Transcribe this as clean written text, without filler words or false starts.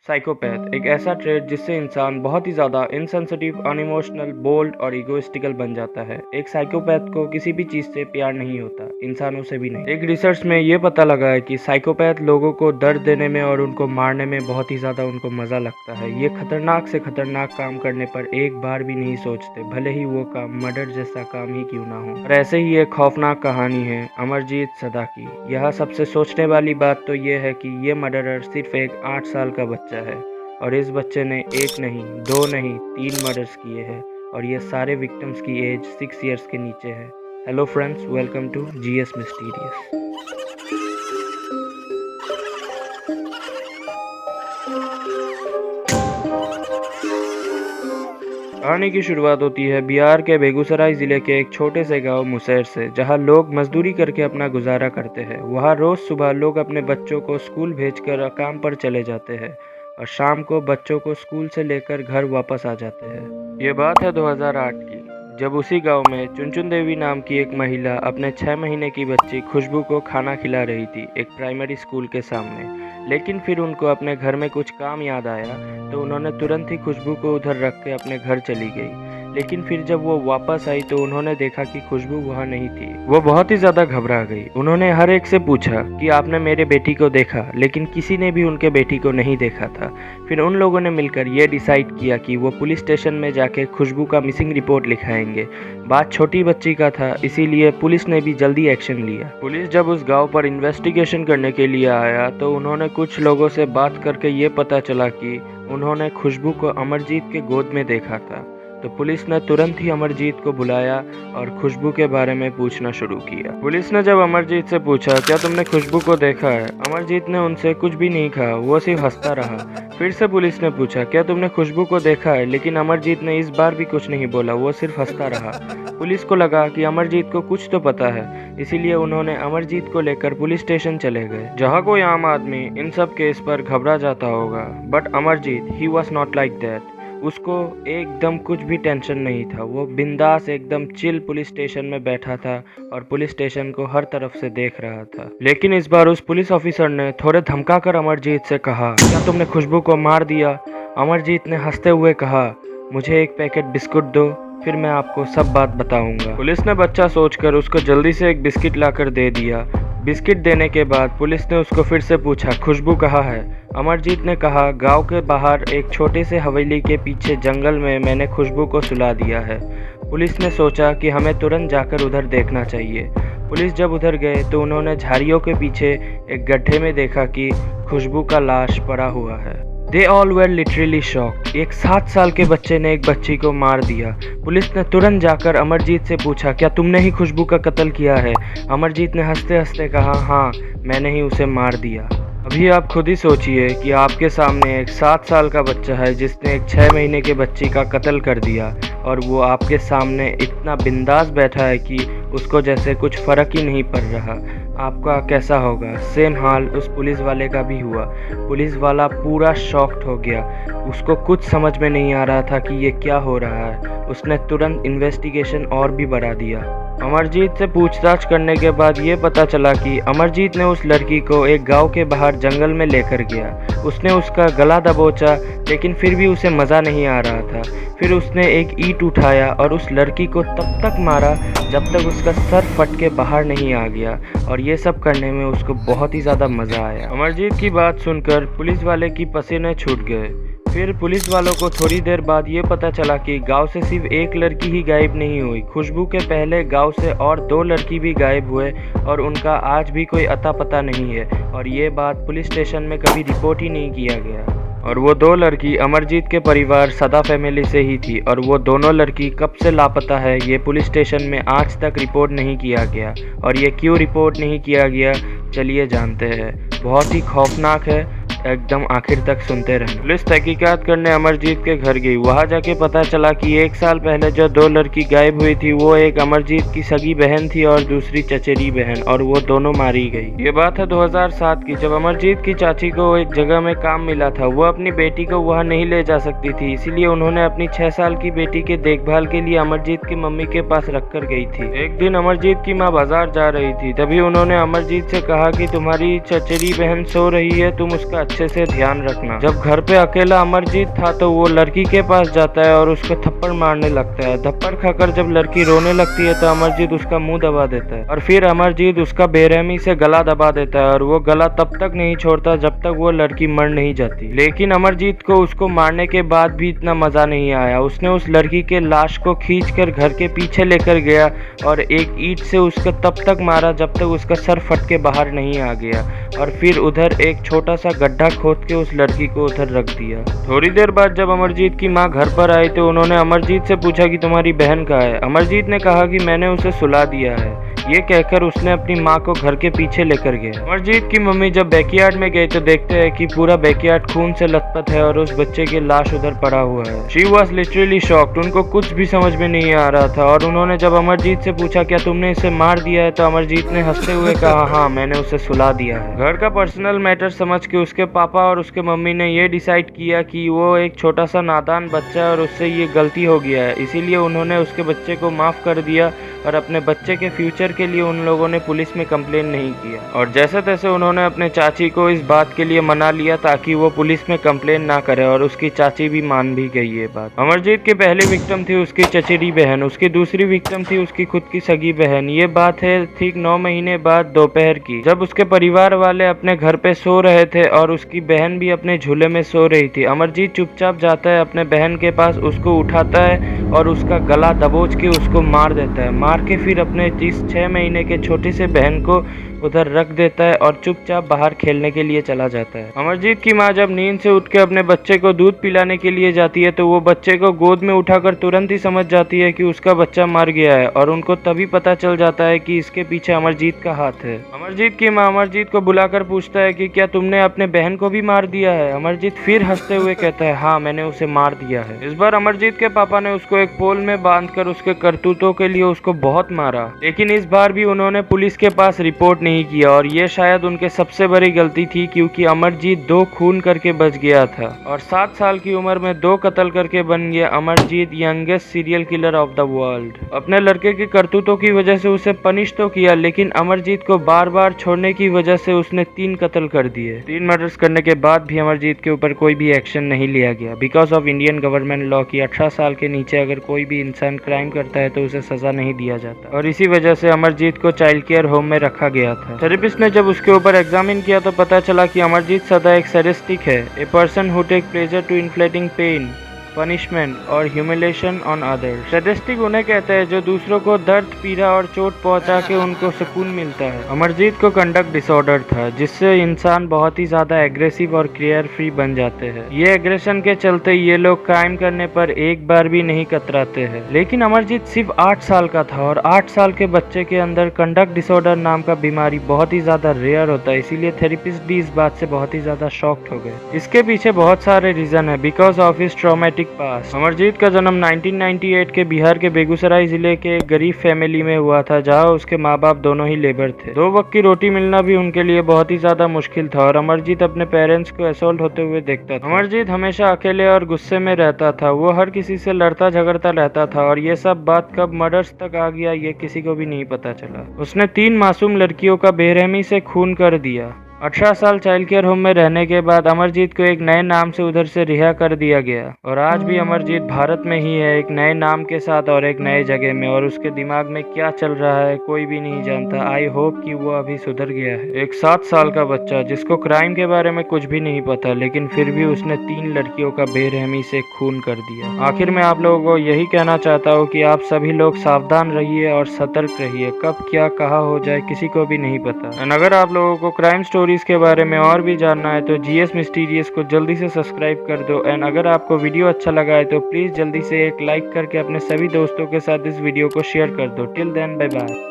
Psychopath एक ऐसा trait जिससे इंसान बहुत ही ज़्यादा इनसेंसिटिव, अनइमोशनल, बोल्ड और इगोइस्टिकल बन जाता है। एक साइकोपैथ को किसी भी चीज़ से प्यार नहीं होता, इंसानों से भी नहीं। एक रिसर्च में ये पता लगा है कि साइकोपैथ लोगों को दर्द देने में और उनको मारने में बहुत ही ज़्यादा उनको मज़ा लगता है। ये खतरनाक से खतरनाक काम करने पर एक बार भी नहीं सोचते, भले ही वो काम मर्डर जैसा काम ही क्यों ना हो। और ऐसे ही एक खौफनाक कहानी है अमरजीत सदा की। यह सबसे सोचने वाली बात तो ये है कि ये मर्डरर सिर्फ एक 8 साल का बच्चा है और इस बच्चे ने 1 नहीं, 2 नहीं, 3 मर्डर्स किए हैं और ये सारे विक्टिम्स की एज 6 इयर्स के नीचे है। Hello friends, welcome to GS mysterious. कहानी की शुरुआत होती है बिहार के बेगूसराय ज़िले के एक छोटे से गांव मुसैर से, जहां लोग मजदूरी करके अपना गुजारा करते हैं। वहां रोज़ सुबह लोग अपने बच्चों को स्कूल भेजकर काम पर चले जाते हैं और शाम को बच्चों को स्कूल से लेकर घर वापस आ जाते हैं। ये बात है 2008 की, जब उसी गांव में चुनचुन देवी नाम की एक महिला अपने 6 महीने की बच्ची खुशबू को खाना खिला रही थी एक प्राइमरी स्कूल के सामने। लेकिन फिर उनको अपने घर में कुछ काम याद आया तो उन्होंने तुरंत ही खुशबू को उधर रख के अपने घर चली गई। लेकिन फिर जब वो वापस आई तो उन्होंने देखा कि खुशबू वहाँ नहीं थी। वो बहुत ही ज़्यादा घबरा गई। उन्होंने हर एक से पूछा कि आपने मेरे बेटी को देखा, लेकिन किसी ने भी उनके बेटी को नहीं देखा था। फिर उन लोगों ने मिलकर ये डिसाइड किया कि वो पुलिस स्टेशन में जाके खुशबू का मिसिंग रिपोर्ट लिखाएंगे। बात छोटी बच्ची का था, इसीलिए पुलिस ने भी जल्दी एक्शन लिया। पुलिस जब उस गांव पर इन्वेस्टिगेशन करने के लिए आया तो उन्होंने कुछ लोगों से बात करके ये पता चला कि उन्होंने खुशबू को अमरजीत के गोद में देखा था। तो पुलिस ने तुरंत ही अमरजीत को बुलाया और खुशबू के बारे में पूछना शुरू किया। पुलिस ने जब अमरजीत से पूछा क्या तुमने खुशबू को देखा है, अमरजीत ने उनसे कुछ भी नहीं कहा, वो सिर्फ हंसता रहा। फिर से पुलिस ने पूछा क्या तुमने खुशबू को देखा है, लेकिन अमरजीत ने इस बार भी कुछ नहीं बोला, वो सिर्फ हंसता रहा। पुलिस को लगा कि अमरजीत को कुछ तो पता है, इसीलिए उन्होंने अमरजीत को लेकर पुलिस स्टेशन चले गए। जहाँ कोई आम आदमी इन सब केस पर घबरा जाता होगा, but Amarjeet he was not like that. उसको एकदम कुछ भी टेंशन नहीं था। वो बिंदास एकदम चिल पुलिस स्टेशन में बैठा था और पुलिस स्टेशन को हर तरफ से देख रहा था। लेकिन इस बार उस पुलिस ऑफिसर ने थोड़े धमकाकर अमरजीत से कहा क्या तुमने खुशबू को मार दिया। अमरजीत ने हंसते हुए कहा मुझे एक पैकेट बिस्कुट दो, फिर मैं आपको सब बात बताऊंगा। पुलिस ने बच्चा सोचकर उसको जल्दी से एक बिस्किट लाकर दे दिया। बिस्किट देने के बाद पुलिस ने उसको फिर से पूछा खुशबू कहाँ है। अमरजीत ने कहा गांव के बाहर एक छोटे से हवेली के पीछे जंगल में मैंने खुशबू को सुला दिया है। पुलिस ने सोचा कि हमें तुरंत जाकर उधर देखना चाहिए। पुलिस जब उधर गए तो उन्होंने झाड़ियों के पीछे एक गड्ढे में देखा कि खुशबू का लाश पड़ा हुआ है। They all were literally shocked। एक 7 साल के बच्चे ने एक बच्ची को मार दिया। पुलिस ने तुरंत जाकर अमरजीत से पूछा क्या तुमने ही खुशबू का कत्ल किया है। अमरजीत ने हंसते हंसते कहा हाँ, मैंने ही उसे मार दिया। अभी आप खुद ही सोचिए कि आपके सामने एक 7 साल का बच्चा है जिसने एक 6 महीने के बच्ची का कत्ल कर दिया और वो आपके सामने इतना बिंदास बैठा है कि उसको जैसे कुछ फ़र्क ही नहीं पड़ रहा। आपका कैसा होगा। सेम हाल उस पुलिस वाले का भी हुआ। पुलिस वाला पूरा शॉक्ड हो गया। उसको कुछ समझ में नहीं आ रहा था कि ये क्या हो रहा है। उसने तुरंत इन्वेस्टिगेशन और भी बढ़ा दिया। अमरजीत से पूछताछ करने के बाद ये पता चला कि अमरजीत ने उस लड़की को एक गांव के बाहर जंगल में लेकर गया। उसने उसका गला दबोचा, लेकिन फिर भी उसे मज़ा नहीं आ रहा था। फिर उसने एक ईंट उठाया और उस लड़की को तब तक मारा जब तक उसका सर फट के बाहर नहीं आ गया, और ये सब करने में उसको बहुत ही ज़्यादा मज़ा आया। अमरजीत की बात सुनकर पुलिस वाले की पसीने छूट गए। फिर पुलिस वालों को थोड़ी देर बाद ये पता चला कि गांव से सिर्फ एक लड़की ही गायब नहीं हुई। खुशबू के पहले गांव से और 2 लड़की भी गायब हुए और उनका आज भी कोई अता पता नहीं है, और ये बात पुलिस स्टेशन में कभी रिपोर्ट ही नहीं किया गया। और वो 2 लड़की अमरजीत के परिवार सदा फैमिली से ही थी, और वो दोनों लड़की कब से लापता है ये पुलिस स्टेशन में आज तक रिपोर्ट नहीं किया गया। और ये क्यों रिपोर्ट नहीं किया गया, चलिए जानते हैं। बहुत ही खौफनाक है, एकदम आखिर तक सुनते रहें। पुलिस तहकीकात करने अमरजीत के घर गई। वहां जाके पता चला कि 1 साल पहले जो 2 लड़की गायब हुई थी वो एक अमरजीत की सगी बहन थी और दूसरी चचेरी बहन, और वो दोनों मारी गई। ये बात है 2007 की, जब अमरजीत की चाची को एक जगह में काम मिला था। वो अपनी बेटी को वहाँ नहीं ले जा सकती थी, इसीलिए उन्होंने अपनी 6 साल की बेटी के देखभाल के लिए अमरजीत की मम्मी के पास रख कर गई थी। एक दिन अमरजीत की माँ बाजार जा रही थी, तभी उन्होंने अमरजीत से कहा कि तुम्हारी चचेरी बहन सो रही है, तुम उसका अच्छे से ध्यान रखना। जब घर पे अकेला अमरजीत था तो वो लड़की के पास जाता है और उसको थप्पड़ मारने लगता है। थप्पड़ खाकर जब लड़की रोने लगती है तो अमरजीत उसका मुंह दबा देता है और फिर अमरजीत उसका बेरहमी से गला दबा देता है और वो गला तब तक नहीं छोड़ता जब तक वो लड़की मर नहीं जाती। लेकिन अमरजीत को उसको मारने के बाद भी इतना मजा नहीं आया। उसने उस लड़की के लाश को खींचकर घर के पीछे लेकर गया और एक ईंट से उसको तब तक मारा जब तक उसका सर फट के बाहर नहीं आ गया और फिर उधर एक छोटा सा गड्ढा खोद के उस लड़की को उधर रख दिया। थोड़ी देर बाद जब अमरजीत की माँ घर पर आई तो उन्होंने अमरजीत से पूछा कि तुम्हारी बहन कहाँ है। अमरजीत ने कहा कि मैंने उसे सुला दिया है। ये कहकर उसने अपनी माँ को घर के पीछे लेकर गया। अमरजीत की मम्मी जब बैकयार्ड में गई तो देखते हैं कि पूरा बैकयार्ड खून से लथपथ है और उस बच्चे की लाश उधर पड़ा हुआ है। She was literally shocked. उनको कुछ भी समझ में नहीं आ रहा था और उन्होंने जब अमरजीत से पूछा क्या तुमने इसे मार दिया है तो अमरजीत ने हंसते हुए कहा हाँ मैंने उसे सुला दिया है। घर का पर्सनल मैटर समझ के उसके पापा और उसके मम्मी ने ये डिसाइड किया कि वो एक छोटा सा नादान बच्चा है और उससे ये गलती हो गया है, इसीलिए उन्होंने उसके बच्चे को माफ कर दिया और अपने बच्चे के फ्यूचर के लिए उन लोगों ने पुलिस में कंप्लेन नहीं किया। और जैसे तैसे उन्होंने अपने चाची को इस बात के लिए मना लिया ताकि वो पुलिस में कंप्लेन ना करे और उसकी चाची भी मान भी गई ये बात। अमरजीत की पहली विक्टिम थी उसकी चचेरी बहन, उसकी दूसरी विक्टिम थी उसकी खुद की सगी बहन। ये बात है ठीक 9 महीने बाद दोपहर की, जब उसके परिवार वाले अपने घर पे सो रहे थे और उसकी बहन भी अपने झूले में सो रही थी। अमरजीत चुपचाप जाता है अपने बहन के पास, उसको उठाता है और उसका गला दबोच के उसको मार देता है। मार के फिर अपने 6 महीने के छोटे से बहन को उधर रख देता है और चुपचाप बाहर खेलने के लिए चला जाता है। अमरजीत की माँ जब नींद से उठ के अपने बच्चे को दूध पिलाने के लिए जाती है तो वो बच्चे को गोद में उठाकर तुरंत ही समझ जाती है कि उसका बच्चा मर गया है और उनको तभी पता चल जाता है कि इसके पीछे अमरजीत का हाथ है। अमरजीत की माँ अमरजीत को बुलाकर पूछता है कि क्या तुमने अपने बहन को भी मार दिया है। अमरजीत फिर हंसते हुए कहता है हाँ मैंने उसे मार दिया है। इस बार अमरजीत के पापा ने उसको एक पोल में बांधकर उसके करतूतों के लिए उसको बहुत मारा, लेकिन इस बार भी उन्होंने पुलिस के पास रिपोर्ट नहीं किया और ये शायद उनके सबसे बड़ी गलती थी क्योंकि अमरजीत 2 खून करके बच गया था और 7 साल की उम्र में 2 कत्ल करके बन गया Amarjeet youngest serial killer of the world. अपने लड़के की करतूतों की वजह से उसे पनिश तो किया लेकिन अमरजीत को बार बार छोड़ने की वजह से उसने 3 कत्ल कर दिए। 3 मर्डर्स करने के बाद भी अमरजीत के ऊपर कोई भी एक्शन नहीं लिया गया because of Indian government law की 18 साल के नीचे अगर कोई भी इंसान क्राइम करता है तो उसे सजा नहीं दिया जाता और इसी वजह से अमरजीत को चाइल्ड केयर होम में रखा गया था। थेरेपिस्ट ने जब उसके ऊपर एग्जामिन किया तो पता चला कि अमरजीत सदा एक सैडिस्टिक है, a person who take pleasure to inflicting pain, punishment और ह्यूमिलेशन ऑन अदर्स। सैडिस्टिक उन्हें कहते हैं जो दूसरों को दर्द, पीड़ा और चोट पहुंचा के उनको सुकून मिलता है। अमरजीत को कंडक्ट डिसऑर्डर था जिससे इंसान बहुत ही ज्यादा एग्रेसिव और केयर फ्री बन जाते हैं। ये एग्रेशन के चलते ये लोग क्राइम करने पर एक बार भी नहीं कतराते हैं। लेकिन अमरजीत सिर्फ 8 साल का था और 8 साल के बच्चे के अंदर कंडक्ट डिसऑर्डर नाम का बीमारी बहुत ही ज्यादा रेयर होता है, इसीलिए थेरेपिस्ट भी इस बात से बहुत ही ज्यादा शॉक्ड हो गए। इसके पीछे बहुत सारे रीजन है बिकॉज ऑफ हिज ट्रॉमेटिक पास। अमरजीत का जन्म 1998 के बिहार के बेगूसराय जिले के एक गरीब फैमिली में हुआ था जहां उसके माँ बाप दोनों ही लेबर थे। 2 वक्त की रोटी मिलना भी उनके लिए बहुत ही ज्यादा मुश्किल था और अमरजीत अपने पेरेंट्स को असॉल्ट होते हुए देखता था। अमरजीत हमेशा अकेले और गुस्से में रहता था, वो हर किसी से लड़ता झगड़ता रहता था और ये सब बात कब मर्डर्स तक आ गया ये किसी को भी नहीं पता चला। उसने 3 मासूम लड़कियों का बेरहमी से खून कर दिया। 18 साल चाइल्ड केयर होम में रहने के बाद अमरजीत को एक नए नाम से उधर से रिहा कर दिया गया और आज भी अमरजीत भारत में ही है, एक नए नाम के साथ और एक नए जगह में, और उसके दिमाग में क्या चल रहा है कोई भी नहीं जानता। आई होप कि वो अभी सुधर गया है। एक 7 साल का बच्चा जिसको क्राइम के बारे में कुछ भी नहीं पता लेकिन फिर भी उसने 3 लड़कियों का बेरहमी से खून कर दिया। आखिर में आप लोगों को यही कहना चाहता हूँ कि आप सभी लोग सावधान रहिए और सतर्क रहिए, कब क्या कहा हो जाए किसी को भी नहीं पता। और अगर आप लोगों को क्राइम स्टोरी के बारे में और भी जानना है तो जीएस मिस्टीरियस को जल्दी से सब्सक्राइब कर दो एंड अगर आपको वीडियो अच्छा लगा है तो प्लीज जल्दी से एक लाइक करके अपने सभी दोस्तों के साथ इस वीडियो को शेयर कर दो। Till then bye bye.